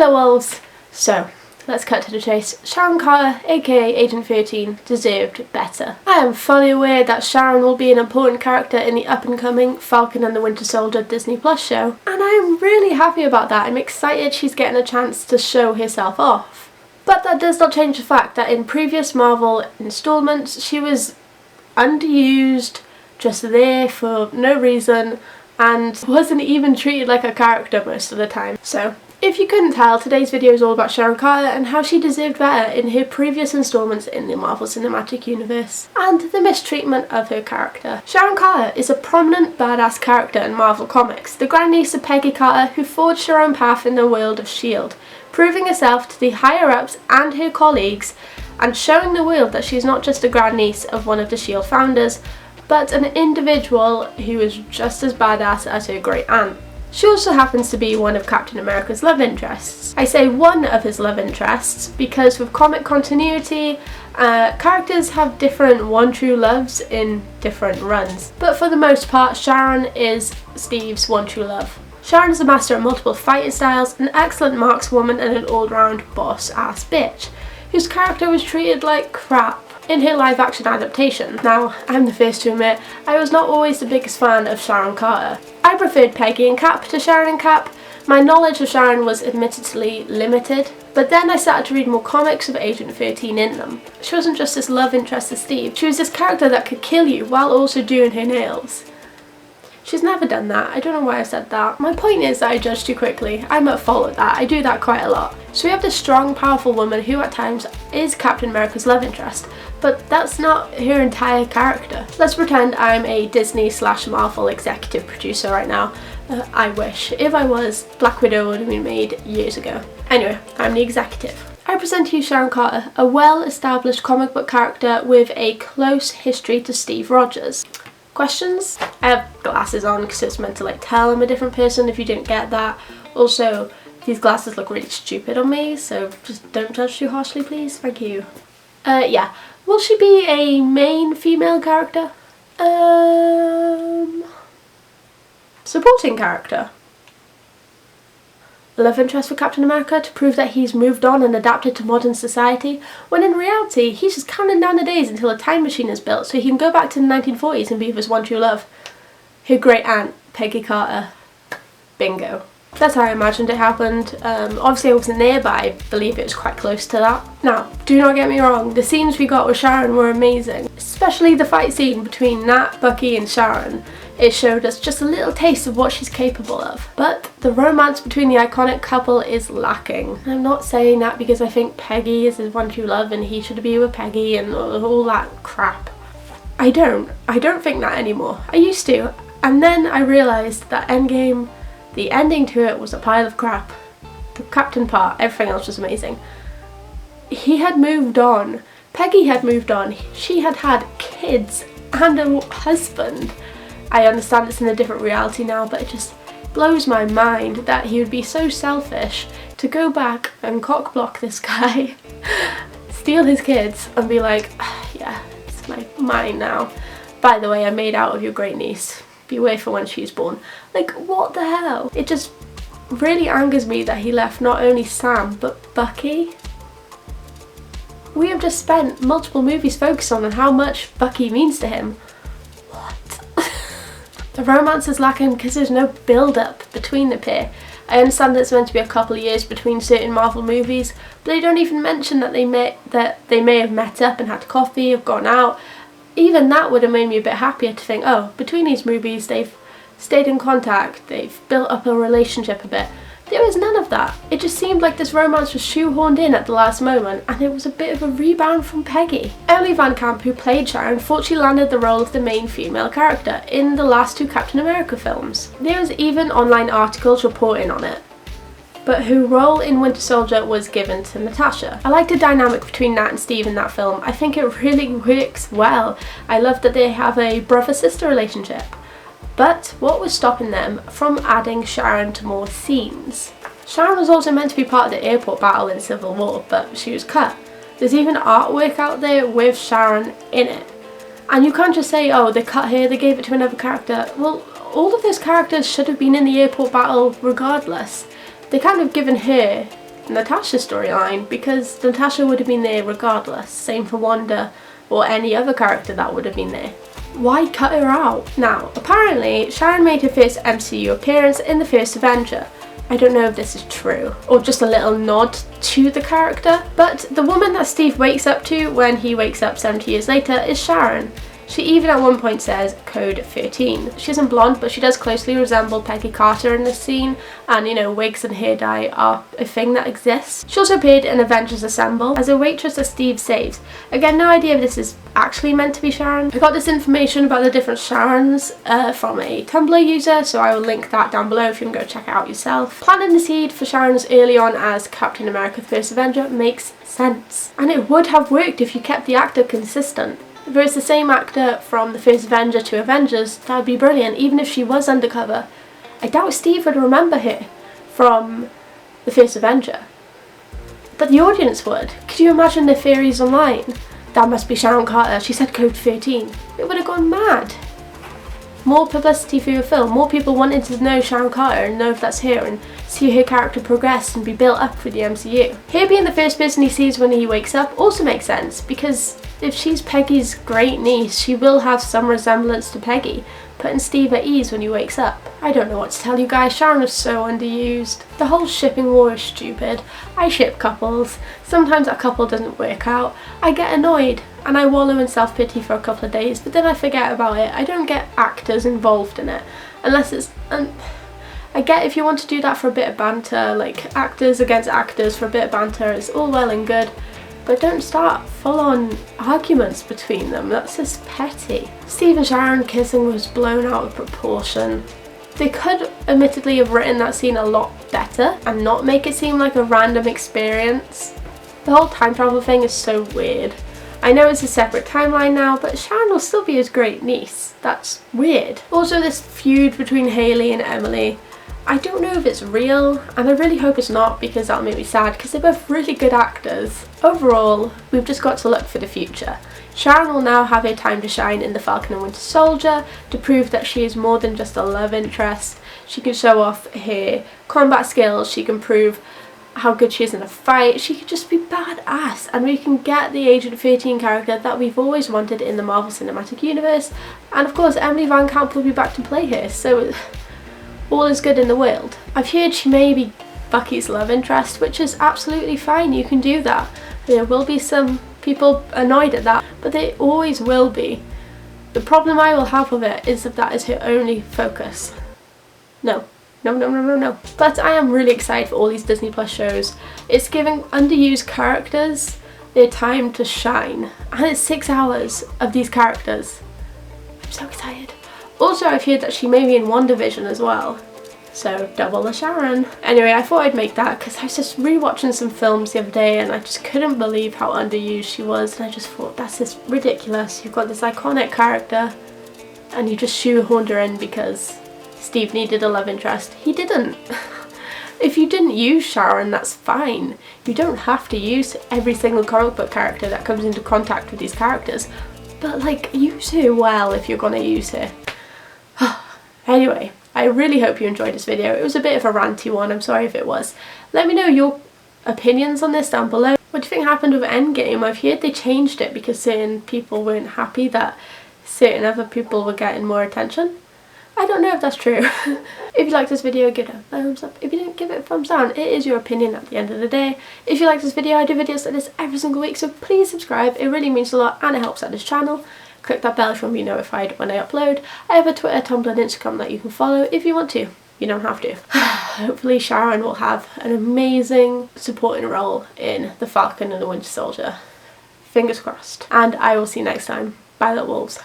Hello wolves! So, let's cut to the chase. Sharon Carter, aka Agent 13, deserved better. I am fully aware that Sharon will be an important character in the up and coming Falcon and the Winter Soldier Disney Plus show, and I am really happy about that. I'm excited she's getting a chance to show herself off. But that does not change the fact that in previous Marvel installments she was underused, just there for no reason, and wasn't even treated like a character most of the time. So, if you couldn't tell, today's video is all about Sharon Carter and how she deserved better in her previous installments in the Marvel Cinematic Universe, and the mistreatment of her character. Sharon Carter is a prominent badass character in Marvel Comics, the grandniece of Peggy Carter who forged her own path in the world of S.H.I.E.L.D., proving herself to the higher-ups and her colleagues, and showing the world that she's not just a grandniece of one of the S.H.I.E.L.D. founders, but an individual who is just as badass as her great aunt. She also happens to be one of Captain America's love interests. I say one of his love interests because with comic continuity, characters have different one true loves in different runs. But for the most part, Sharon is Steve's one true love. Sharon is a master at multiple fighting styles, an excellent markswoman and an all-round boss-ass bitch, whose character was treated like crap in her live-action adaptation. Now, I'm the first to admit, I was not always the biggest fan of Sharon Carter. I preferred Peggy and Cap to Sharon and Cap. My knowledge of Sharon was admittedly limited, but then I started to read more comics with Agent 13 in them. She wasn't just this love interest to Steve, she was this character that could kill you while also doing her nails. She's never done that. I don't know why I said that. My point is that I judge too quickly. I'm at fault with that. I do that quite a lot. So we have this strong, powerful woman who at times is Captain America's love interest, but that's not her entire character. Let's pretend I'm a Disney/Marvel executive producer right now. I wish. If I was, Black Widow would have been made years ago. Anyway, I'm the executive. I present to you Sharon Carter, a well-established comic book character with a close history to Steve Rogers. Questions? I have glasses on because it's meant to like tell I'm a different person if you didn't get that. Also, these glasses look really stupid on me, so just don't judge too harshly please, thank you. Yeah, will she be a main female character? Supporting character. Love interest for Captain America to prove that he's moved on and adapted to modern society, when in reality he's just counting down the days until a time machine is built so he can go back to the 1940s and be with his one true love. Her great aunt, Peggy Carter. Bingo. That's how I imagined it happened. Obviously I wasn't there, but I believe it was quite close to that. Now, do not get me wrong, the scenes we got with Sharon were amazing. Especially the fight scene between Nat, Bucky and Sharon. It showed us just a little taste of what she's capable of. But the romance between the iconic couple is lacking. I'm not saying that because I think Peggy is his one true love and he should be with Peggy and all that crap. I don't think that anymore. I used to. And then I realised that Endgame, the ending to it was a pile of crap. The captain part, everything else was amazing. He had moved on. Peggy had moved on. She had had kids and a husband. I understand it's in a different reality now, but it just blows my mind that he would be so selfish to go back and cock-block this guy, steal his kids and be like, yeah, it's mine now. By the way, I'm made out of your great niece. Beware for when she's born. Like, what the hell? It just really angers me that he left not only Sam, but Bucky. We have just spent multiple movies focusing on how much Bucky means to him. The romance is lacking because there's no build-up between the pair. I understand that it's meant to be a couple of years between certain Marvel movies, but they don't even mention that they may have met up and had coffee or gone out. Even that would have made me a bit happier to think, oh, between these movies they've stayed in contact, they've built up a relationship a bit. There was none of that. It just seemed like this romance was shoehorned in at the last moment, and it was a bit of a rebound from Peggy. Emily Van Camp, who played Sharon, thought she landed the role of the main female character in the last two Captain America films. There was even online articles reporting on it. But her role in Winter Soldier was given to Natasha. I like the dynamic between Nat and Steve in that film. I think it really works well. I love that they have a brother-sister relationship. But what was stopping them from adding Sharon to more scenes? Sharon was also meant to be part of the airport battle in Civil War, but she was cut. There's even artwork out there with Sharon in it. And you can't just say, oh, they cut her, they gave it to another character. Well, all of those characters should have been in the airport battle regardless. They kind of given her Natasha storyline, because Natasha would have been there regardless. Same for Wanda or any other character that would have been there. Why cut her out? Now, apparently Sharon made her first MCU appearance in the first Avenger. I don't know if this is true or just a little nod to the character, but the woman that Steve wakes up to when he wakes up 70 years later is Sharon. She even at one point says code 13. She isn't blonde, but she does closely resemble Peggy Carter in this scene, and you know, wigs and hair dye are a thing that exists. She also appeared in Avengers Assemble as a waitress that Steve saves. Again, no idea if this is actually meant to be Sharon. I got this information about the different Sharons from a Tumblr user, so I will link that down below if you can go check it out yourself. Planting the seed for Sharon's early on as Captain America the First Avenger makes sense, and it would have worked if you kept the actor consistent. If it was the same actor from the first Avenger to Avengers, that would be brilliant, even if she was undercover. I doubt Steve would remember her from the first Avenger, but the audience would. Could you imagine the theories online? That must be Sharon Carter, she said code 13. It would have gone mad. More publicity for your film, more people wanted to know Sharon Carter and know if that's her and see her character progress and be built up for the MCU. Her being the first person he sees when he wakes up also makes sense, because if she's Peggy's great niece, she will have some resemblance to Peggy, putting Steve at ease when he wakes up. I don't know what to tell you guys, Sharon is so underused. The whole shipping war is stupid. I ship couples. Sometimes a couple doesn't work out. I get annoyed and I wallow in self-pity for a couple of days, but then I forget about it. I don't get actors involved in it unless it's... I get if you want to do that for a bit of banter, like actors against actors for a bit of banter, it's all well and good. But don't start full-on arguments between them, that's just petty. Steve and Sharon kissing was blown out of proportion. They could admittedly have written that scene a lot better and not make it seem like a random experience. The whole time travel thing is so weird. I know it's a separate timeline now, but Sharon will still be his great niece. That's weird. Also, this feud between Hayley and Emily, I don't know if it's real, and I really hope it's not, because that'll make me sad, because they're both really good actors. Overall, we've just got to look for the future. Sharon will now have her time to shine in The Falcon and Winter Soldier to prove that she is more than just a love interest. She can show off her combat skills, she can prove how good she is in a fight, she could just be badass, and we can get the Agent 13 character that we've always wanted in the Marvel Cinematic Universe, and of course Emily Van Camp will be back to play her, so all is good in the world. I've heard she may be Bucky's love interest, which is absolutely fine, you can do that. There will be some people annoyed at that, but they always will be. The problem I will have with it is that is her only focus. No. But I am really excited for all these Disney Plus shows. It's giving underused characters their time to shine, and it's 6 hours of these characters. I'm so excited. Also, I've heard that she may be in WandaVision as well, so double the Sharon. Anyway, I thought I'd make that because I was just rewatching some films the other day and I just couldn't believe how underused she was, and I just thought, that's just ridiculous. You've got this iconic character and you just shoehorned her in because Steve needed a love interest. He didn't. If you didn't use Sharon, that's fine. You don't have to use every single comic book character that comes into contact with these characters, but like, use her well if you're gonna use her. Anyway, I really hope you enjoyed this video. It was a bit of a ranty one, I'm sorry if it was. Let me know your opinions on this down below. What do you think happened with Endgame? I've heard they changed it because certain people weren't happy that certain other people were getting more attention. I don't know if that's true. If you liked this video, give it a thumbs up. If you didn't, give it a thumbs down. It is your opinion at the end of the day. If you like this video, I do videos like this every single week, so please subscribe. It really means a lot and it helps out this channel. Click that bell if you want to be notified when I upload. I have a Twitter, Tumblr and Instagram that you can follow if you want to. You don't have to. Hopefully Sharon will have an amazing supporting role in The Falcon and the Winter Soldier. Fingers crossed. And I will see you next time. Bye little wolves.